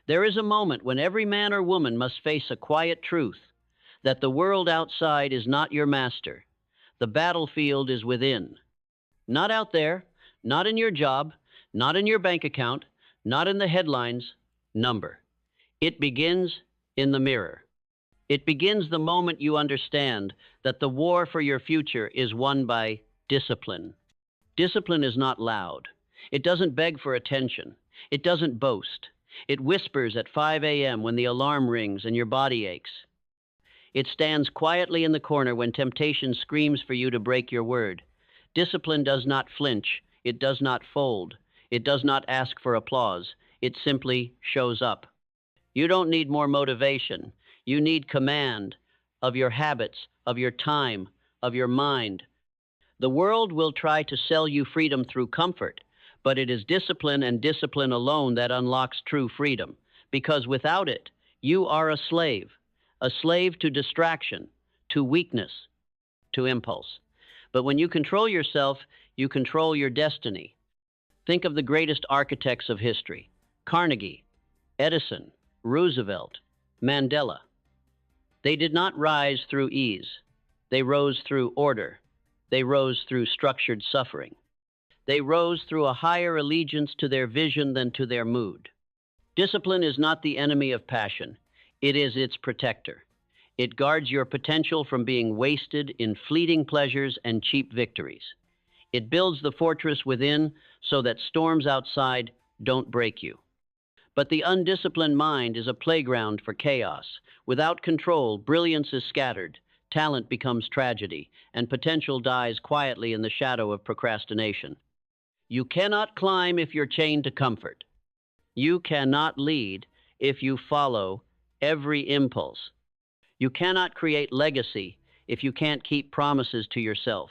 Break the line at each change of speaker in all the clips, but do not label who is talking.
There is a moment when every man or woman must face a quiet truth that the world outside is not your master. The battlefield is within. Not out there, not in your job, not in your bank account, not in the headlines number. It begins in the mirror. It begins the moment you understand that the war for your future is won by discipline. Discipline is not loud. It doesn't beg for attention. It doesn't boast. It whispers at 5 a.m. when the alarm rings and your body aches. It stands quietly in the corner when temptation screams for you to break your word. Discipline does not flinch. It does not fold. It does not ask for applause. It simply shows up. You don't need more motivation. You need command of your habits, of your time, of your mind. The world will try to sell you freedom through comfort, but it is discipline and discipline alone that unlocks true freedom, because without it, you are a slave to distraction, to weakness, to impulse. But when you control yourself, you control your destiny. Think of the greatest architects of history: Carnegie, Edison, Roosevelt, Mandela. They did not rise through ease. They rose through order. They rose through structured suffering. They rose through a higher allegiance to their vision than to their mood. Discipline is not the enemy of passion. It is its protector. It guards your potential from being wasted in fleeting pleasures and cheap victories. It builds the fortress within so that storms outside don't break you. But the undisciplined mind is a playground for chaos. Without control, brilliance is scattered, talent becomes tragedy, and potential dies quietly in the shadow of procrastination. You cannot climb if you're chained to comfort. You cannot lead if you follow every impulse. You cannot create legacy if you can't keep promises to yourself.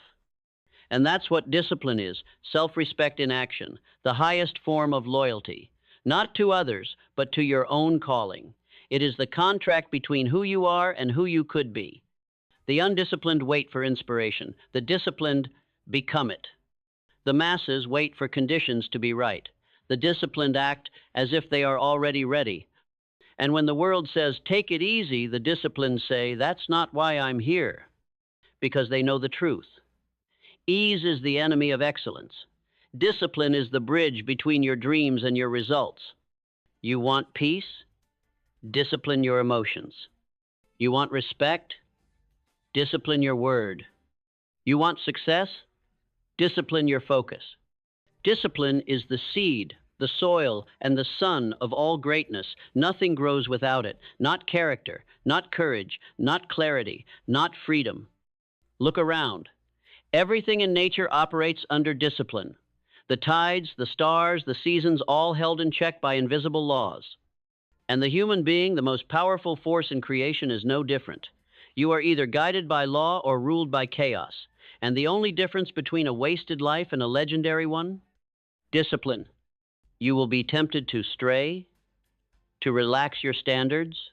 And that's what discipline is: self-respect in action, the highest form of loyalty, not to others, but to your own calling. It is the contract between who you are and who you could be. The undisciplined wait for inspiration. The disciplined become it. The masses wait for conditions to be right. The disciplined act as if they are already ready. And when the world says, "Take it easy," the disciplined say, "That's not why I'm here," because they know the truth. Ease is the enemy of excellence. Discipline is the bridge between your dreams and your results. You want peace? Discipline your emotions. You want respect? Discipline your word. You want success? Discipline your focus. Discipline is the seed, the soil, and the sun of all greatness. Nothing grows without it. Not character, not courage, not clarity, not freedom. Look around. Everything in nature operates under discipline. The tides, the stars, the seasons, all held in check by invisible laws. And the human being, the most powerful force in creation, is no different. You are either guided by law or ruled by chaos. And the only difference between a wasted life and a legendary one? Discipline. You will be tempted to stray, to relax your standards,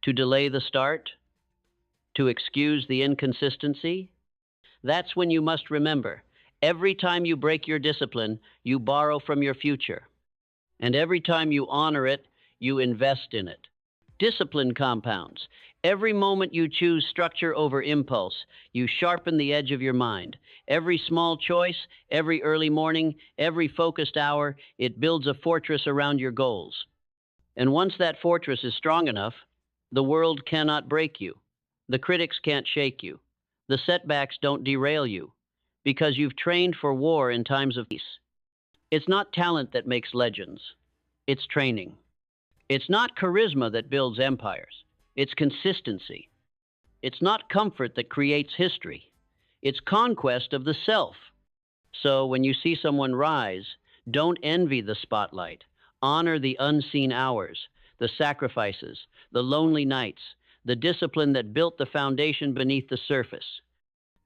to delay the start, to excuse the inconsistency. That's when you must remember, every time you break your discipline, you borrow from your future. And every time you honor it, you invest in it. Discipline compounds. Every moment you choose structure over impulse, you sharpen the edge of your mind. Every small choice, every early morning, every focused hour, it builds a fortress around your goals. And once that fortress is strong enough, the world cannot break you. The critics can't shake you. The setbacks don't derail you, because you've trained for war in times of peace. It's not talent that makes legends. It's training. It's not charisma that builds empires. It's consistency. It's not comfort that creates history. It's conquest of the self. So when you see someone rise, don't envy the spotlight. Honor the unseen hours, the sacrifices, the lonely nights, the discipline that built the foundation beneath the surface.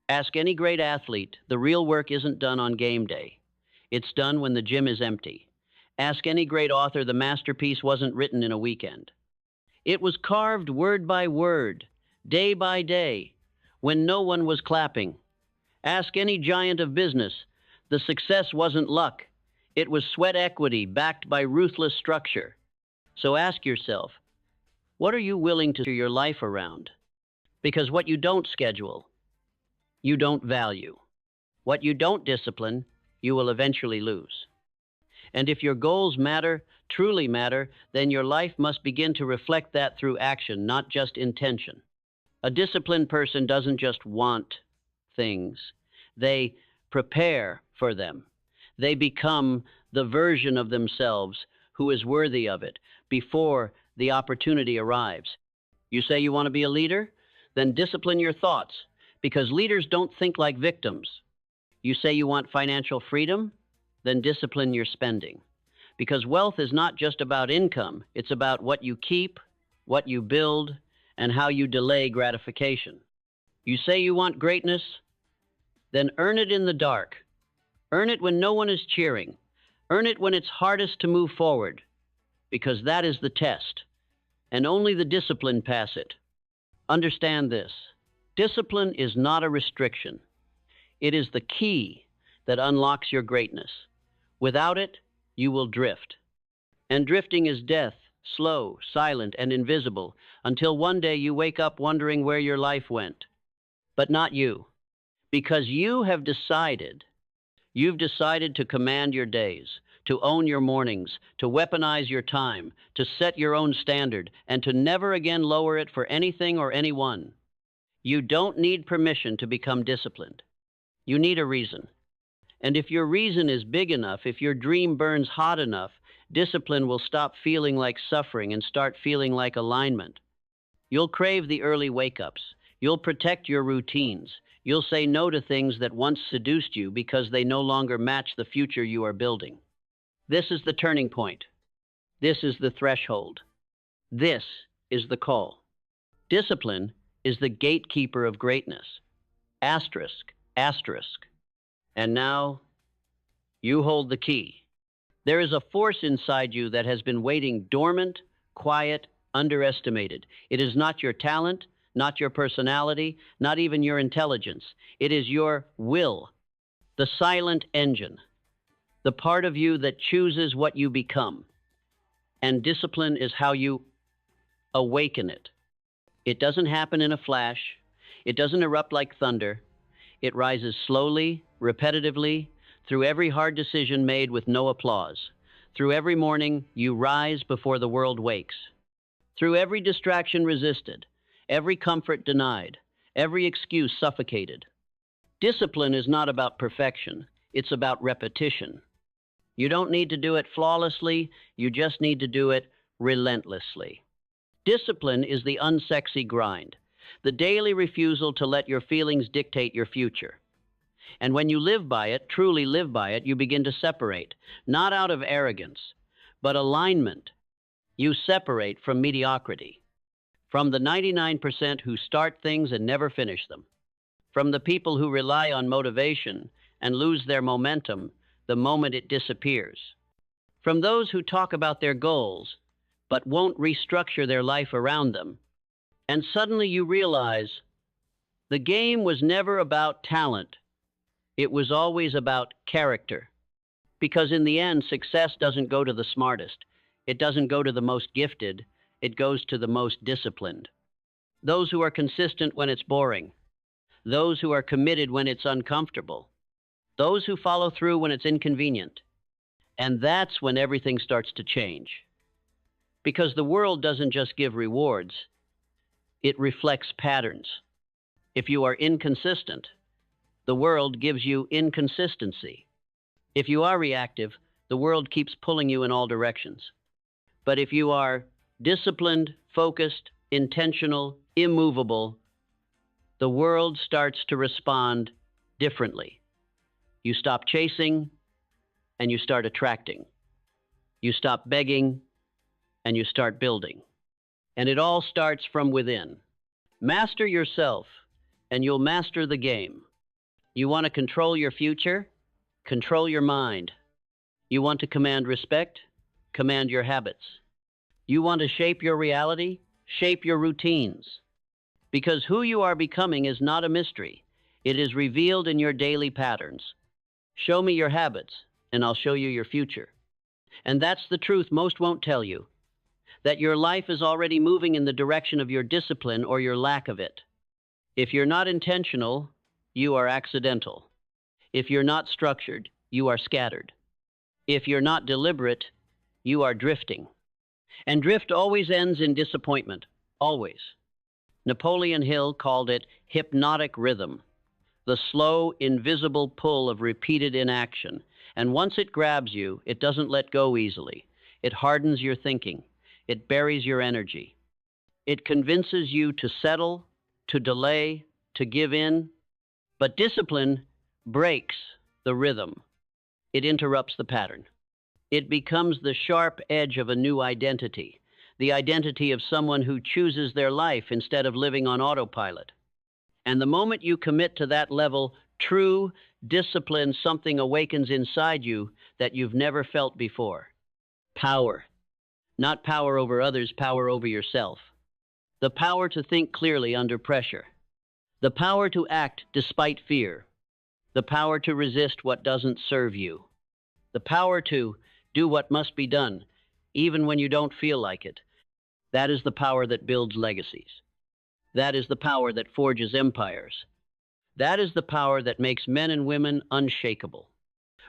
Ask any great athlete, the real work isn't done on game day. It's done when the gym is empty. Ask any great author, the masterpiece wasn't written in a weekend. It was carved word by word, day by day, when no one was clapping. Ask any giant of business. The success wasn't luck. It was sweat equity backed by ruthless structure. So ask yourself, what are you willing to your life around? Because what you don't schedule, you don't value. What you don't discipline, you will eventually lose. And if your goals matter, truly matter, then your life must begin to reflect that through action, not just intention. A disciplined person doesn't just want things, they prepare for them. They become the version of themselves who is worthy of it before the opportunity arrives. You say you want to be a leader? Then discipline your thoughts, because leaders don't think like victims. You say you want financial freedom? Then discipline your spending. Because wealth is not just about income, it's about what you keep, what you build, and how you delay gratification. You say you want greatness? Then earn it in the dark. Earn it when no one is cheering. Earn it when it's hardest to move forward, because that is the test, and only the disciplined pass it. Understand this. Discipline is not a restriction. It is the key that unlocks your greatness. Without it, you will drift. And drifting is death, slow, silent, and invisible, until one day you wake up wondering where your life went. But not you, because you've decided to command your days, to own your mornings, to weaponize your time, to set your own standard, and to never again lower it for anything or anyone. You don't need permission to become disciplined. You need a reason. And if your reason is big enough, if your dream burns hot enough, discipline will stop feeling like suffering and start feeling like alignment. You'll crave the early wake-ups. You'll protect your routines. You'll say no to things that once seduced you because they no longer match the future you are building. This is the turning point. This is the threshold. This is the call. Discipline is the gatekeeper of greatness. Asterisk, asterisk. And now, you hold the key. There is a force inside you that has been waiting dormant, quiet, underestimated. It is not your talent, not your personality, not even your intelligence. It is your will, the silent engine, the part of you that chooses what you become. And discipline is how you awaken it. It doesn't happen in a flash. It doesn't erupt like thunder. It rises slowly, repetitively, through every hard decision made with no applause. Through every morning, you rise before the world wakes. Through every distraction resisted, every comfort denied, every excuse suffocated. Discipline is not about perfection. It's about repetition. You don't need to do it flawlessly. You just need to do it relentlessly. Discipline is the unsexy grind, the daily refusal to let your feelings dictate your future. And when you live by it, truly live by it, you begin to separate, not out of arrogance, but alignment. You separate from mediocrity, from the 99% who start things and never finish them, from the people who rely on motivation and lose their momentum the moment it disappears, from those who talk about their goals but won't restructure their life around them. And suddenly you realize the game was never about talent. It was always about character. Because in the end, success doesn't go to the smartest. It doesn't go to the most gifted. It goes to the most disciplined. Those who are consistent when it's boring. Those who are committed when it's uncomfortable. Those who follow through when it's inconvenient. And that's when everything starts to change. Because the world doesn't just give rewards. It reflects patterns. If you are inconsistent, the world gives you inconsistency. If you are reactive, the world keeps pulling you in all directions. But if you are disciplined, focused, intentional, immovable, the world starts to respond differently. You stop chasing, and you start attracting. You stop begging, and you start building. And it all starts from within. Master yourself, and you'll master the game. You want to control your future? Control your mind. You want to command respect? Command your habits. You want to shape your reality? Shape your routines. Because who you are becoming is not a mystery. It is revealed in your daily patterns. Show me your habits, and I'll show you your future. And that's the truth most won't tell you. that your life is already moving in the direction of your discipline or your lack of it. If you're not intentional, you are accidental. If you're not structured, you are scattered. If you're not deliberate, you are drifting. And drift always ends in disappointment, always. Napoleon Hill called it hypnotic rhythm, the slow, invisible pull of repeated inaction. And once it grabs you, it doesn't let go easily. It hardens your thinking. It buries your energy. It convinces you to settle, to delay, to give in. But discipline breaks the rhythm. It interrupts the pattern. It becomes the sharp edge of a new identity, the identity of someone who chooses their life instead of living on autopilot. And the moment you commit to that level, true discipline, something awakens inside you that you've never felt before. Power. Not power over others, power over yourself. The power to think clearly under pressure. The power to act despite fear. The power to resist what doesn't serve you. The power to do what must be done, even when you don't feel like it. That is the power that builds legacies. That is the power that forges empires. That is the power that makes men and women unshakable.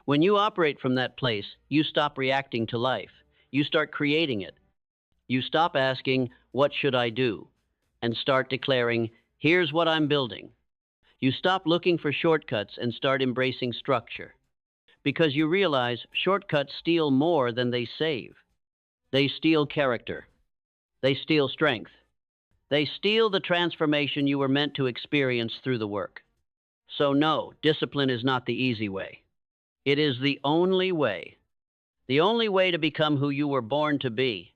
When you operate from that place, you stop reacting to life. You start creating it. You stop asking, "What should I do?" and start declaring, "Here's what I'm building." You stop looking for shortcuts and start embracing structure. Because you realize shortcuts steal more than they save. They steal character. They steal strength. They steal the transformation you were meant to experience through the work. So no, discipline is not the easy way. It is the only way. The only way to become who you were born to be.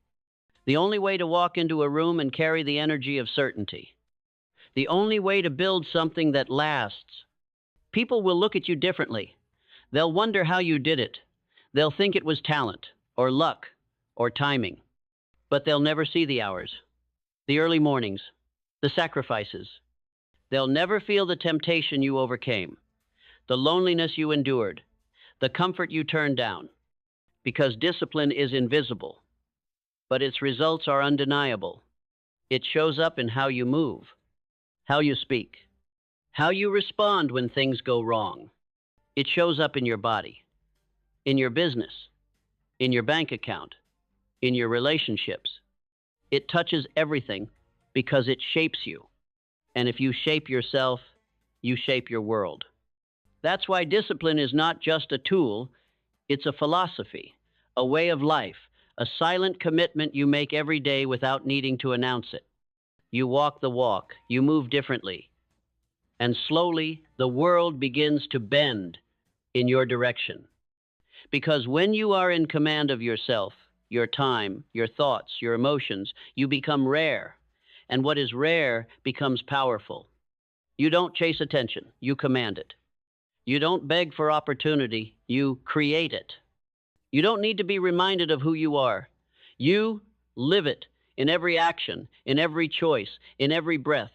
The only way to walk into a room and carry the energy of certainty. The only way to build something that lasts. People will look at you differently. They'll wonder how you did it. They'll think it was talent, or luck, or timing. But they'll never see the hours, the early mornings, the sacrifices. They'll never feel the temptation you overcame, the loneliness you endured, the comfort you turned down. Because discipline is invisible, but its results are undeniable. It shows up in how you move, how you speak, how you respond when things go wrong. It shows up in your body, in your business, in your bank account, in your relationships. It touches everything because it shapes you. And if you shape yourself, you shape your world. That's why discipline is not just a tool, it's a philosophy, a way of life, a silent commitment you make every day without needing to announce it. You walk the walk, you move differently, and slowly the world begins to bend in your direction. Because when you are in command of yourself, your time, your thoughts, your emotions, you become rare. And what is rare becomes powerful. You don't chase attention, you command it. You don't beg for opportunity, you create it. You don't need to be reminded of who you are. You live it in every action, in every choice, in every breath.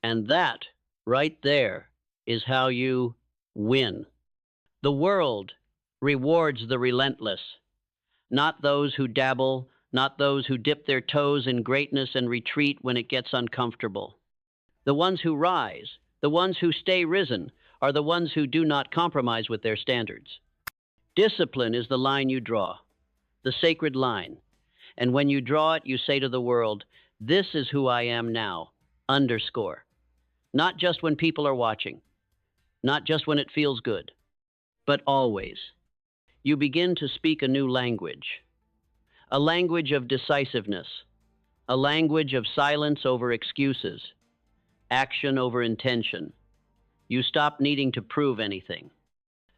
And that, right there, is how you win. The world rewards the relentless, not those who dabble, not those who dip their toes in greatness and retreat when it gets uncomfortable. The ones who rise, the ones who stay risen, are the ones who do not compromise with their standards. Discipline is the line you draw, the sacred line. And when you draw it, you say to the world, "This is who I am now, underscore." Not just when people are watching, not just when it feels good, but always. You begin to speak a new language, a language of decisiveness, a language of silence over excuses, action over intention. You stop needing to prove anything,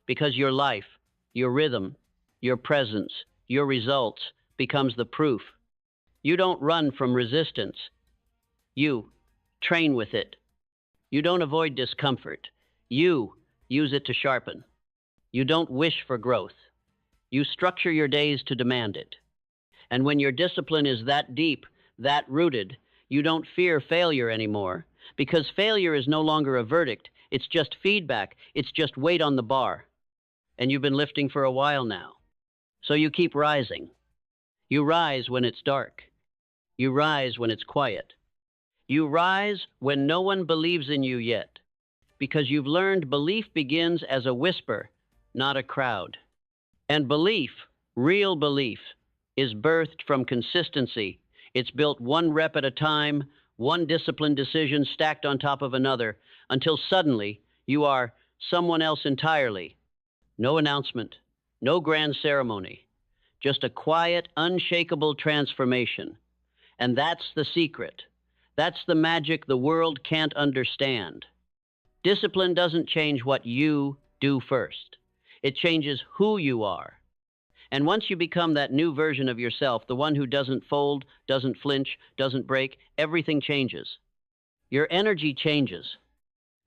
because your life, your rhythm, your presence, your results becomes the proof. You don't run from resistance. You train with it. You don't avoid discomfort. You use it to sharpen. You don't wish for growth. You structure your days to demand it. And when your discipline is that deep, that rooted, you don't fear failure anymore, because failure is no longer a verdict. It's just feedback. It's just weight on the bar. And you've been lifting for a while now. So you keep rising. You rise when it's dark. You rise when it's quiet. You rise when no one believes in you yet, because you've learned belief begins as a whisper, not a crowd. And belief, real belief, is birthed from consistency. It's built one rep at a time, one disciplined decision stacked on top of another, until suddenly you are someone else entirely. No announcement, no grand ceremony, just a quiet, unshakable transformation. And that's the secret. That's the magic the world can't understand. Discipline doesn't change what you do first. It changes who you are. And once you become that new version of yourself, the one who doesn't fold, doesn't flinch, doesn't break, everything changes. Your energy changes.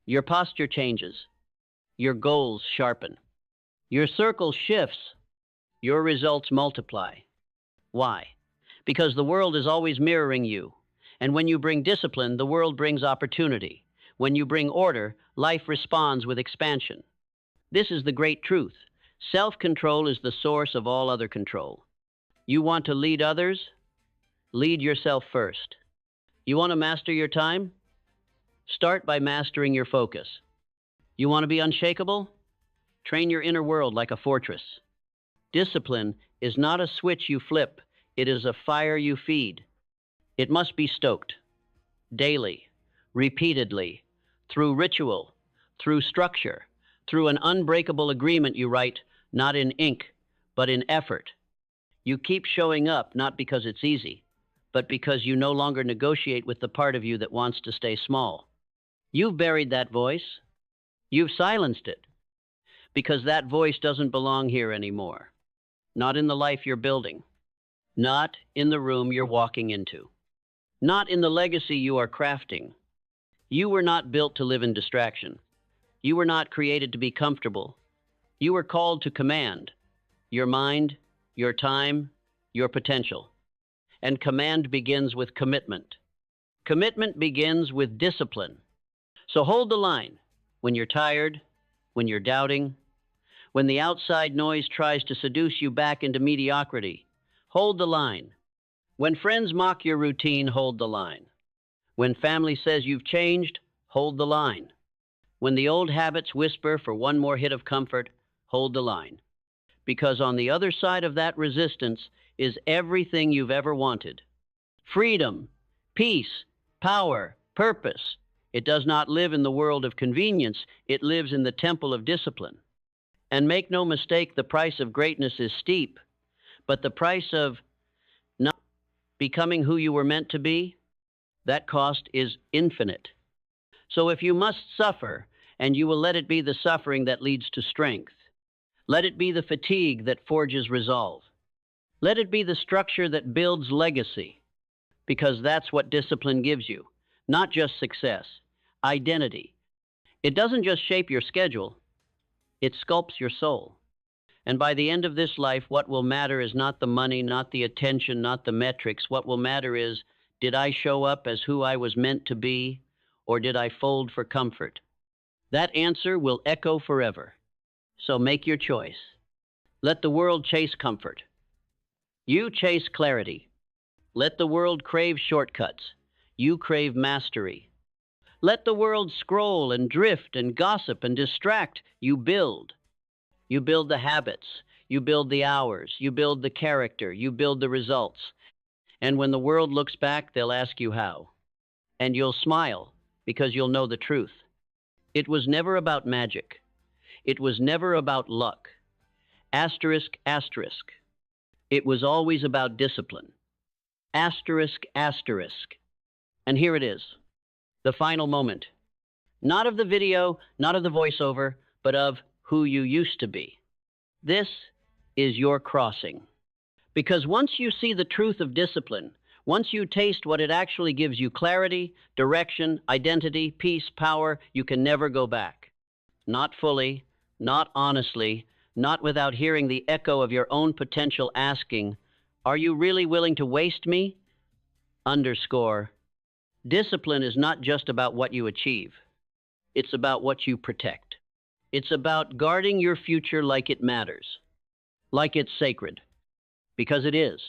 Your posture changes. Your goals sharpen. Your circle shifts. Your results multiply. Why? Because the world is always mirroring you. And when you bring discipline, the world brings opportunity. When you bring order, life responds with expansion. This is the great truth. Self-control is the source of all other control. You want to lead others? Lead yourself first. You want to master your time? Start by mastering your focus. You want to be unshakable? Train your inner world like a fortress. Discipline is not a switch you flip. It is a fire you feed. It must be stoked. Daily, repeatedly, through ritual, through structure, through an unbreakable agreement you write, not in ink, but in effort. You keep showing up not because it's easy, but because you no longer negotiate with the part of you that wants to stay small. You've buried that voice. You've silenced it, because that voice doesn't belong here anymore. Not in the life you're building. Not in the room you're walking into. Not in the legacy you are crafting. You were not built to live in distraction. You were not created to be comfortable. You were called to command your mind, your time, your potential. And command begins with commitment. Commitment begins with discipline. So hold the line when you're tired, when you're doubting, when the outside noise tries to seduce you back into mediocrity. Hold the line. When friends mock your routine, hold the line. When family says you've changed, hold the line. When the old habits whisper for one more hit of comfort, hold the line. Because on the other side of that resistance is everything you've ever wanted. Freedom, peace, power, purpose. It does not live in the world of convenience. It lives in the temple of discipline. And make no mistake, the price of greatness is steep, but the price of not becoming who you were meant to be, that cost is infinite. So if you must suffer, and you will let it be the suffering that leads to strength. Let it be the fatigue that forges resolve. Let it be the structure that builds legacy, because that's what discipline gives you, not just success, identity. It doesn't just shape your schedule, it sculpts your soul. And by the end of this life, what will matter is not the money, not the attention, not the metrics. What will matter is, did I show up as who I was meant to be, or did I fold for comfort? That answer will echo forever. So make your choice. Let the world chase comfort. You chase clarity. Let the world crave shortcuts. You crave mastery. Let the world scroll and drift and gossip and distract. You build. You build the habits. You build the hours. You build the character. You build the results. And when the world looks back, they'll ask you how. And you'll smile because you'll know the truth. It was never about magic. It was never about luck. Asterisk, asterisk. It was always about discipline. Asterisk, asterisk. And here it is, the final moment. Not of the video, not of the voiceover, but of who you used to be. This is your crossing. Because once you see the truth of discipline, once you taste what it actually gives you, clarity, direction, identity, peace, power, you can never go back. Not fully, not honestly, not without hearing the echo of your own potential asking, are you really willing to waste me? Underscore. Discipline is not just about what you achieve. It's about what you protect. It's about guarding your future like it matters, like it's sacred, because it is.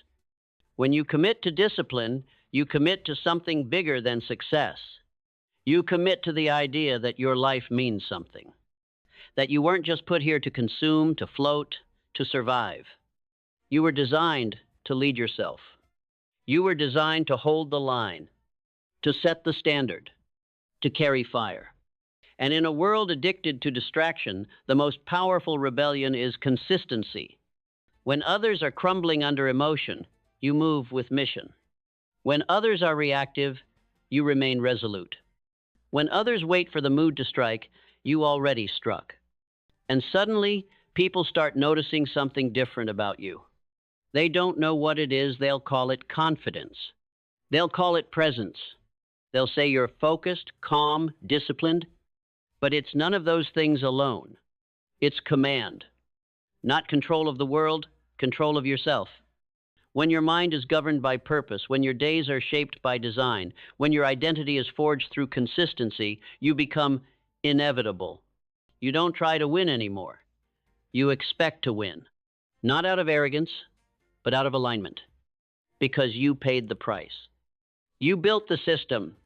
When you commit to discipline, You commit to something bigger than success. You commit to the idea that your life means something, that you weren't just put here to consume, to float, to survive. You were designed to lead yourself. You were designed to hold the line, to set the standard, to carry fire. And in a world addicted to distraction, the most powerful rebellion is consistency. When others are crumbling under emotion, you move with mission. When others are reactive, you remain resolute. When others wait for the mood to strike, you already struck. And suddenly, people start noticing something different about you. They don't know what it is. They'll call it confidence. They'll call it presence. They'll say you're focused, calm, disciplined. But it's none of those things alone. It's command. Not control of the world, control of yourself. When your mind is governed by purpose, when your days are shaped by design, when your identity is forged through consistency, you become inevitable. You don't try to win anymore. You expect to win. Not out of arrogance, but out of alignment. Because you paid the price. You built the system.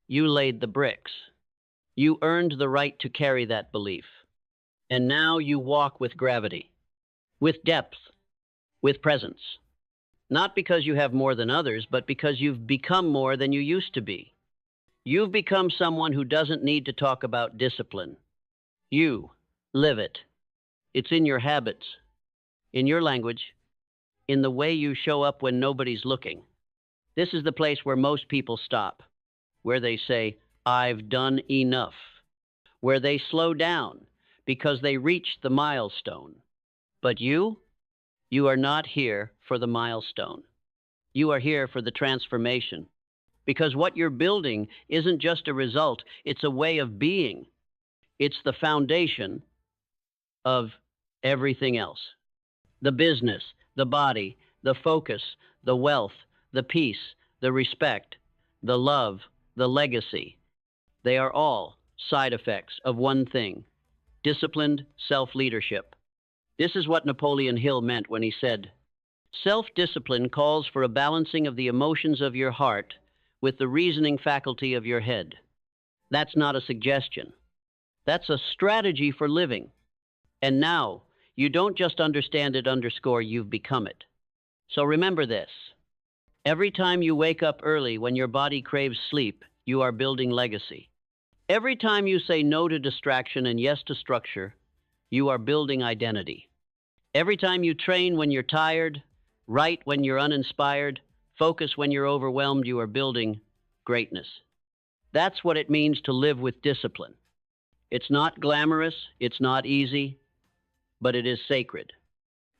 You laid the bricks. You earned the right to carry that belief. And now you walk with gravity, with depth, with presence. Not because you have more than others, but because you've become more than you used to be. You've become someone who doesn't need to talk about discipline. You live it. It's in your habits, in your language, in the way you show up when nobody's looking. This is the place where most people stop, where they say, "I've done enough," where they slow down because they reached the milestone. But you are not here for the milestone. You are here for the transformation. Because what you're building isn't just a result, it's a way of being. It's the foundation of everything else. The business, the body, the focus, the wealth, the peace, the respect, the love, the legacy. They are all side effects of one thing: disciplined self-leadership. This is what Napoleon Hill meant when he said, "Self-discipline calls for a balancing of the emotions of your heart with the reasoning faculty of your head." That's not a suggestion. That's a strategy for living. And now, you don't just understand it, you've become it. So remember this. Every time you wake up early when your body craves sleep, you are building legacy. Every time you say no to distraction and yes to structure, you are building identity. Every time you train when you're tired, write when you're uninspired, focus when you're overwhelmed, you are building greatness. That's what it means to live with discipline. It's not glamorous, it's not easy, but it is sacred.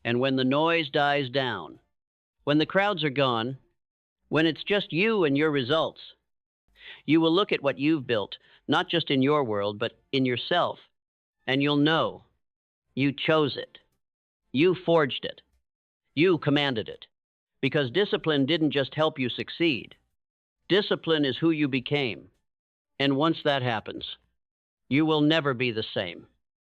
And when the noise dies down, when the crowds are gone, when it's just you and your results, you will look at what you've built, not just in your world, but in yourself, and you'll know you chose it. You forged it. You commanded it. Because discipline didn't just help you succeed. Discipline is who you became. And once that happens, you will never be the same.